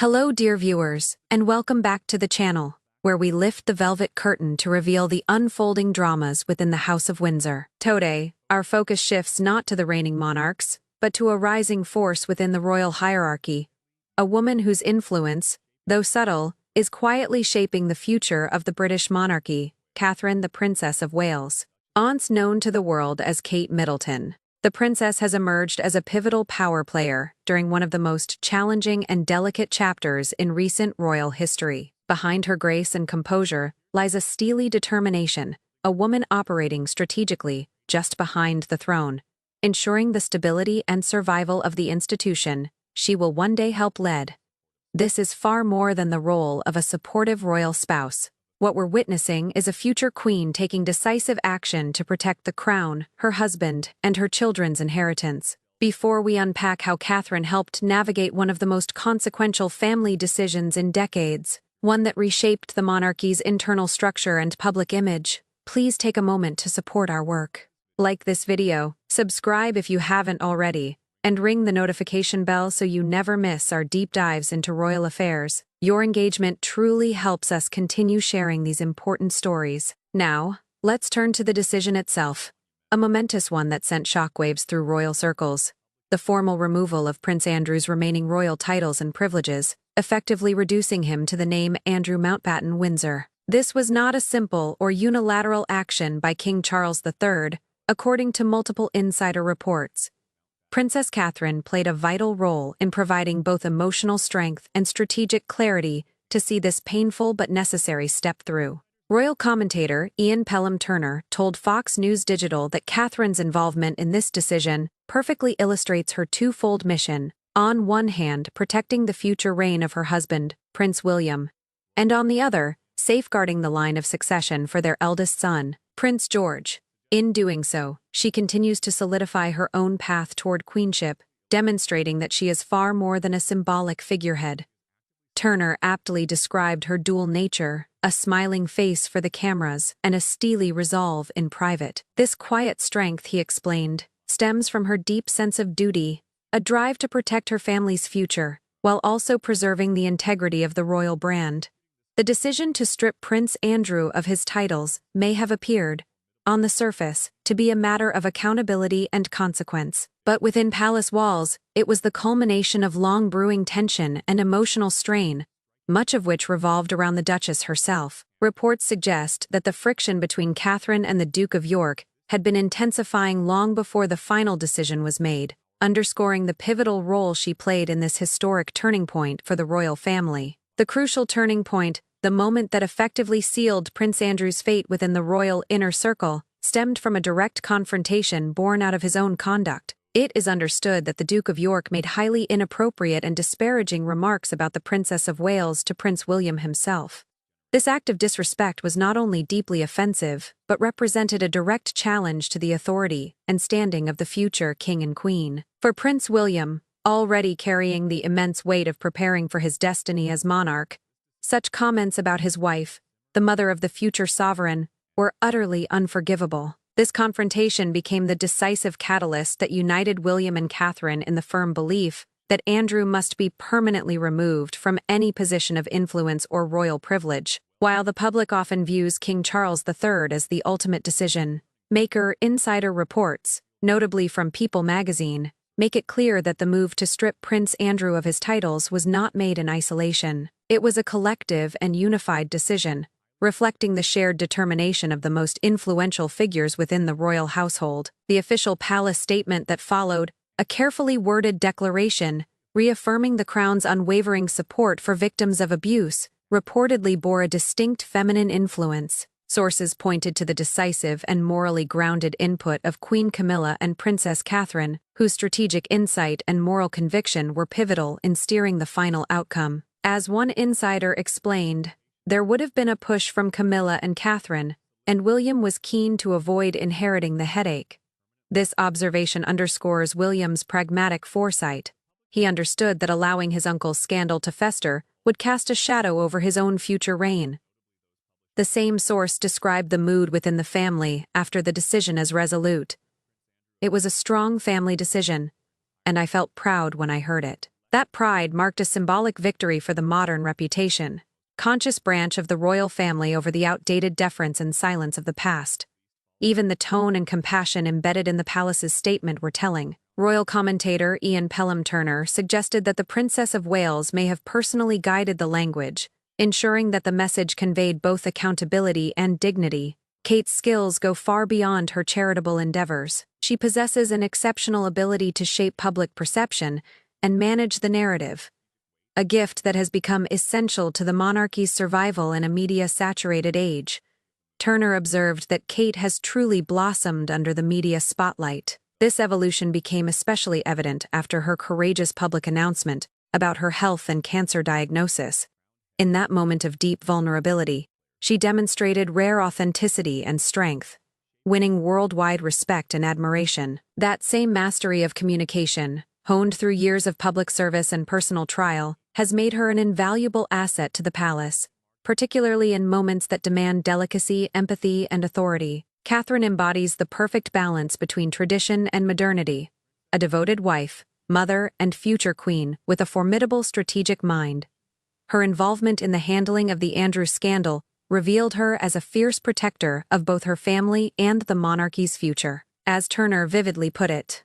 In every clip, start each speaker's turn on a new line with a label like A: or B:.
A: Hello dear viewers, and welcome back to the channel, where we lift the velvet curtain to reveal the unfolding dramas within the House of Windsor. Today, our focus shifts not to the reigning monarchs, but to a rising force within the royal hierarchy, a woman whose influence, though subtle, is quietly shaping the future of the British monarchy, Catherine the Princess of Wales. Once known to the world as Kate Middleton, the princess has emerged as a pivotal power player during one of the most challenging and delicate chapters in recent royal history. Behind her grace and composure lies a steely determination, a woman operating strategically just behind the throne, ensuring the stability and survival of the institution she will one day help lead. This is far more than the role of a supportive royal spouse. What we're witnessing is a future queen taking decisive action to protect the crown, her husband, and her children's inheritance. Before we unpack how Catherine helped navigate one of the most consequential family decisions in decades, one that reshaped the monarchy's internal structure and public image, please take a moment to support our work. Like this video, subscribe if you haven't already, and ring the notification bell so you never miss our deep dives into royal affairs. Your engagement truly helps us continue sharing these important stories. Now, let's turn to the decision itself, a momentous one that sent shockwaves through royal circles. The formal removal of Prince Andrew's remaining royal titles and privileges, effectively reducing him to the name Andrew Mountbatten Windsor. This was not a simple or unilateral action by King Charles III, according to multiple insider reports. Princess Catherine played a vital role in providing both emotional strength and strategic clarity to see this painful but necessary step through. Royal commentator Ian Pelham-Turner told Fox News Digital that Catherine's involvement in this decision perfectly illustrates her twofold mission: on one hand, protecting the future reign of her husband, Prince William, and on the other, safeguarding the line of succession for their eldest son, Prince George. In doing so, she continues to solidify her own path toward queenship, demonstrating that she is far more than a symbolic figurehead. Turner aptly described her dual nature: a smiling face for the cameras and a steely resolve in private. This quiet strength, he explained, stems from her deep sense of duty, a drive to protect her family's future, while also preserving the integrity of the royal brand. The decision to strip Prince Andrew of his titles may have appeared, on the surface, to be a matter of accountability and consequence. But within palace walls, it was the culmination of long-brewing tension and emotional strain, much of which revolved around the Duchess herself. Reports suggest that the friction between Catherine and the Duke of York had been intensifying long before the final decision was made, underscoring the pivotal role she played in this historic turning point for the royal family. The crucial turning point, the moment that effectively sealed Prince Andrew's fate within the royal inner circle, stemmed from a direct confrontation born out of his own conduct. It is understood that the Duke of York made highly inappropriate and disparaging remarks about the Princess of Wales to Prince William himself. This act of disrespect was not only deeply offensive, but represented a direct challenge to the authority and standing of the future king and queen. For Prince William, already carrying the immense weight of preparing for his destiny as monarch, such comments about his wife, the mother of the future sovereign, were utterly unforgivable. This confrontation became the decisive catalyst that united William and Catherine in the firm belief that Andrew must be permanently removed from any position of influence or royal privilege. While the public often views King Charles III as the ultimate decision maker, insider reports, notably from People magazine, make it clear that the move to strip Prince Andrew of his titles was not made in isolation. It was a collective and unified decision, reflecting the shared determination of the most influential figures within the royal household. The official palace statement that followed, a carefully worded declaration reaffirming the crown's unwavering support for victims of abuse, reportedly bore a distinct feminine influence. Sources pointed to the decisive and morally grounded input of Queen Camilla and Princess Catherine, whose strategic insight and moral conviction were pivotal in steering the final outcome. As one insider explained, there would have been a push from Camilla and Catherine, and William was keen to avoid inheriting the headache. This observation underscores William's pragmatic foresight. He understood that allowing his uncle's scandal to fester would cast a shadow over his own future reign. The same source described the mood within the family after the decision as resolute. It was a strong family decision, and I felt proud when I heard it. That pride marked a symbolic victory for the modern reputation, conscious branch of the royal family over the outdated deference and silence of the past. Even the tone and compassion embedded in the palace's statement were telling. Royal commentator Ian Pelham-Turner suggested that the Princess of Wales may have personally guided the language, ensuring that the message conveyed both accountability and dignity. Kate's skills go far beyond her charitable endeavors. She possesses an exceptional ability to shape public perception and manage the narrative, a gift that has become essential to the monarchy's survival in a media-saturated age. Turner observed that Kate has truly blossomed under the media spotlight. This evolution became especially evident after her courageous public announcement about her health and cancer diagnosis. In that moment of deep vulnerability, she demonstrated rare authenticity and strength, winning worldwide respect and admiration. That same mastery of communication, honed through years of public service and personal trial, has made her an invaluable asset to the palace, particularly in moments that demand delicacy, empathy, and authority. Catherine embodies the perfect balance between tradition and modernity, a devoted wife, mother, and future queen with a formidable strategic mind. Her involvement in the handling of the Andrew scandal revealed her as a fierce protector of both her family and the monarchy's future. As Turner vividly put it,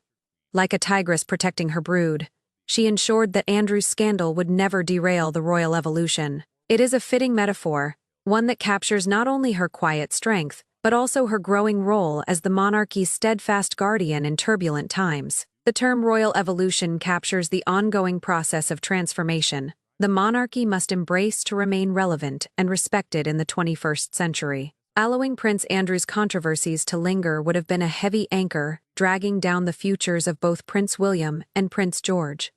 A: like a tigress protecting her brood, she ensured that Andrew's scandal would never derail the royal evolution. It is a fitting metaphor, one that captures not only her quiet strength, but also her growing role as the monarchy's steadfast guardian in turbulent times. The term royal evolution captures the ongoing process of transformation the monarchy must embrace to remain relevant and respected in the 21st century. Allowing Prince Andrew's controversies to linger would have been a heavy anchor, dragging down the futures of both Prince William and Prince George.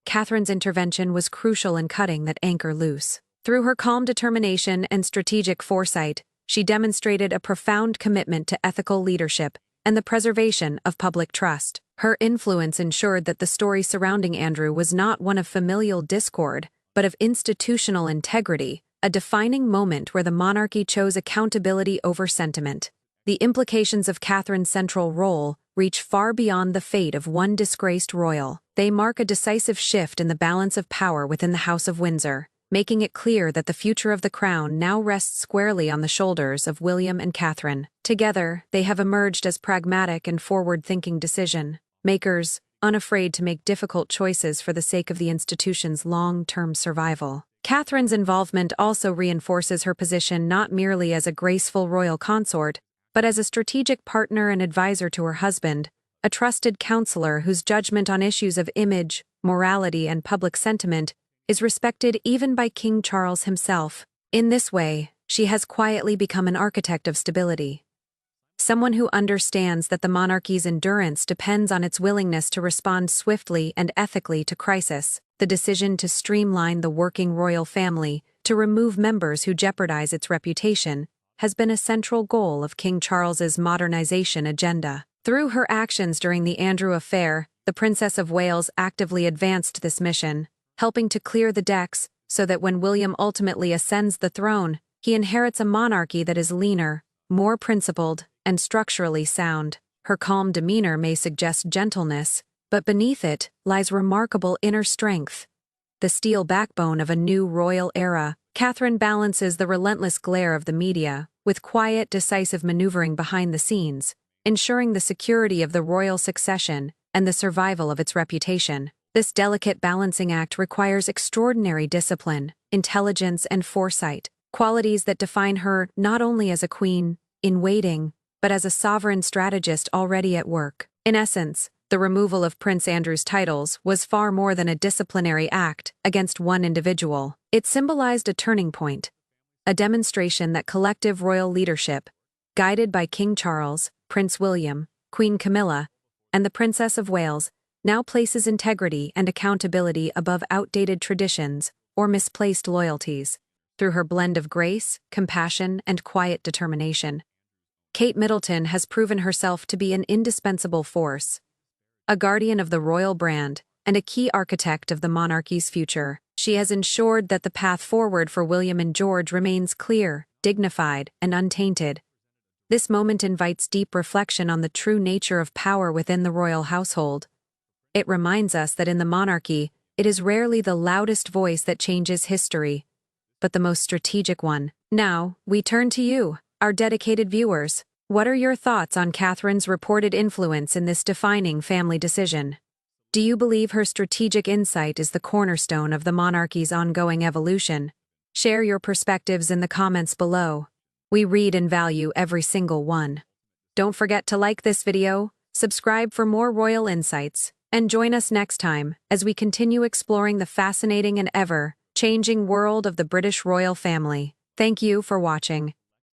A: Catherine's intervention was crucial in cutting that anchor loose. Through her calm determination and strategic foresight, she demonstrated a profound commitment to ethical leadership and the preservation of public trust. Her influence ensured that the story surrounding Andrew was not one of familial discord, but of institutional integrity, a defining moment where the monarchy chose accountability over sentiment. The implications of Catherine's central role reach far beyond the fate of one disgraced royal. They mark a decisive shift in the balance of power within the House of Windsor, making it clear that the future of the crown now rests squarely on the shoulders of William and Catherine. Together, they have emerged as pragmatic and forward-thinking decision-makers, unafraid to make difficult choices for the sake of the institution's long-term survival. Catherine's involvement also reinforces her position not merely as a graceful royal consort, but as a strategic partner and advisor to her husband, a trusted counselor whose judgment on issues of image, morality, and public sentiment is respected even by King Charles himself. In this way, she has quietly become an architect of stability. Someone who understands that the monarchy's endurance depends on its willingness to respond swiftly and ethically to crisis. The decision to streamline the working royal family, to remove members who jeopardize its reputation, has been a central goal of King Charles's modernization agenda. Through her actions during the Andrew affair, the Princess of Wales actively advanced this mission, helping to clear the decks so that when William ultimately ascends the throne, he inherits a monarchy that is leaner, more principled, and structurally sound. Her calm demeanor may suggest gentleness, but beneath it lies remarkable inner strength. The steel backbone of a new royal era, Catherine balances the relentless glare of the media with quiet, decisive maneuvering behind the scenes, ensuring the security of the royal succession and the survival of its reputation. This delicate balancing act requires extraordinary discipline, intelligence, and foresight, qualities that define her not only as a queen in waiting, but as a sovereign strategist already at work. In essence, the removal of Prince Andrew's titles was far more than a disciplinary act against one individual. It symbolized a turning point, a demonstration that collective royal leadership, guided by King Charles, Prince William, Queen Camilla, and the Princess of Wales, now places integrity and accountability above outdated traditions or misplaced loyalties. Through her blend of grace, compassion, and quiet determination, Kate Middleton has proven herself to be an indispensable force, a guardian of the royal brand, and a key architect of the monarchy's future. She has ensured that the path forward for William and George remains clear, dignified, and untainted. This moment invites deep reflection on the true nature of power within the royal household. It reminds us that in the monarchy, It is rarely the loudest voice that changes history, but the most strategic one. Now, we turn to you, our dedicated viewers. What are your thoughts on Catherine's reported influence in this defining family decision? Do you believe her strategic insight is the cornerstone of the monarchy's ongoing evolution? Share your perspectives in the comments below. We read and value every single one. Don't forget to like this video, subscribe for more royal insights, and join us next time as we continue exploring the fascinating and ever-changing world of the British royal family. Thank you for watching.